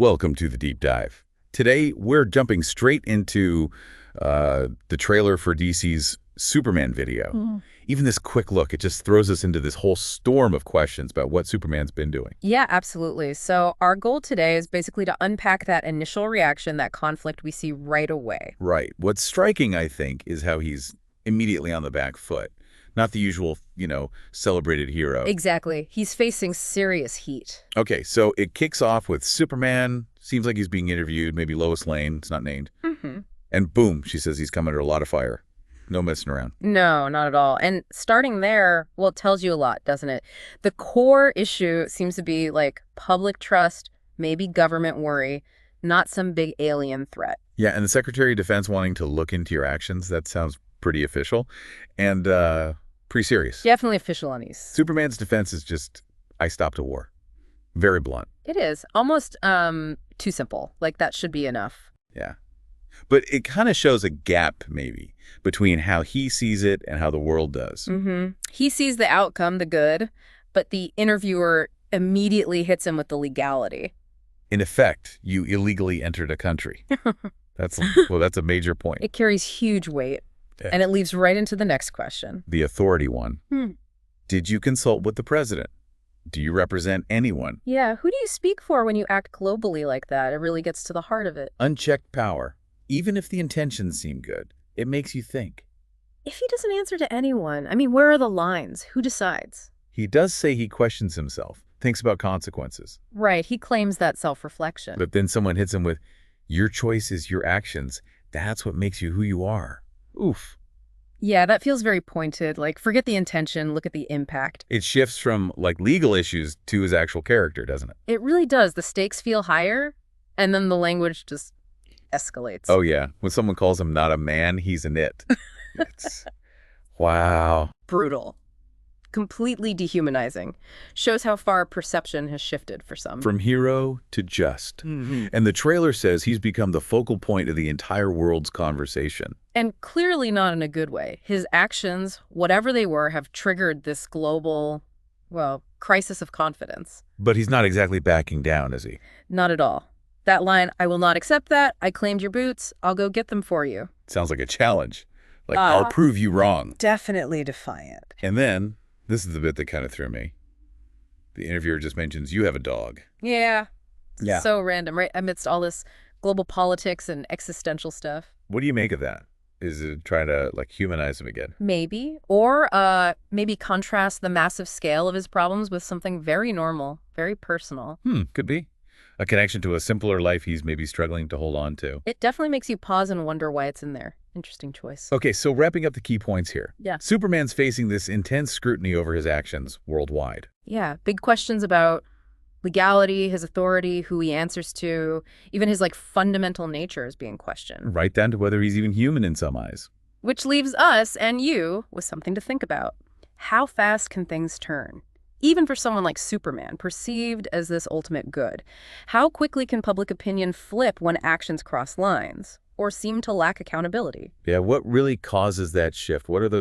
Welcome to the deep dive. Today, we're jumping straight into the trailer for DC's Superman video. Even this quick look, it just throws us into this whole storm of questions about what Superman's been doing. Yeah, absolutely. So our goal today is basically to unpack that initial reaction, that conflict we see right away. Right. What's striking, I think, is how he's immediately on the back foot. Not the usual, celebrated hero. Exactly. He's facing serious heat. Okay, so it kicks off with Superman. Seems like he's being interviewed. Maybe Lois Lane. It's not named. And boom, she says he's come under a lot of fire. No messing around. No, not at all. And starting there, well, it tells you a lot, doesn't it? The core issue seems to be like public trust, maybe government worry, not some big alien threat. Yeah, and the Secretary of Defense wanting to look into your actions, that sounds pretty official and pretty serious. Definitely official unease. Superman's defense is just, I stopped a war. Very blunt. It is. Almost too simple. Like, that should be enough. Yeah. But it kind of shows a gap, maybe, between how he sees it and how the world does. He sees the outcome, the good, but the interviewer immediately hits him with the legality. In effect, you illegally entered a country. That's a major point. It carries huge weight, and it leads right into the next question. The authority one. Did you consult with the president? Do you represent anyone? Yeah, who do you speak for when you act globally like that? It really gets to the heart of it. Unchecked power. Even if the intentions seem good, it makes you think. If he doesn't answer to anyone, I mean, where are the lines? Who decides? He does say he questions himself, thinks about consequences. Right, he claims that self-reflection. But then someone hits him with, your choices, your actions, that's what makes you who you are. Oof. Yeah, that feels very pointed. Like, forget the intention, look at the impact. It shifts from, legal issues to his actual character, doesn't it? It really does. The stakes feel higher, and then the language just escalates. Oh, yeah. When someone calls him not a man, he's an it. It's... Wow. Brutal. Completely dehumanizing. Shows how far perception has shifted for some. From hero to just. And the trailer says he's become the focal point of the entire world's conversation. And clearly not in a good way. His actions, whatever they were, have triggered this global, crisis of confidence. But he's not exactly backing down, is he? Not at all. That line, I will not accept that. I claimed your boots. I'll go get them for you. Sounds like a challenge. I'll prove you wrong. Definitely defiant. And then, this is the bit that kind of threw me. The interviewer just mentions, you have a dog. Yeah. So random, right? Amidst all this global politics and existential stuff. What do you make of that? Is it trying to, humanize him again? Maybe. Or maybe contrast the massive scale of his problems with something very normal, very personal. Could be. A connection to a simpler life he's maybe struggling to hold on to. It definitely makes you pause and wonder why it's in there. Interesting choice. Okay, so wrapping up the key points here. Yeah. Superman's facing this intense scrutiny over his actions worldwide. Yeah, big questions about legality, his authority, who he answers to, even his fundamental nature is being questioned. Right down to whether he's even human in some eyes. Which leaves us and you with something to think about. How fast can things turn? Even for someone like Superman, perceived as this ultimate good. How quickly can public opinion flip when actions cross lines or seem to lack accountability? Yeah, what really causes that shift? What are those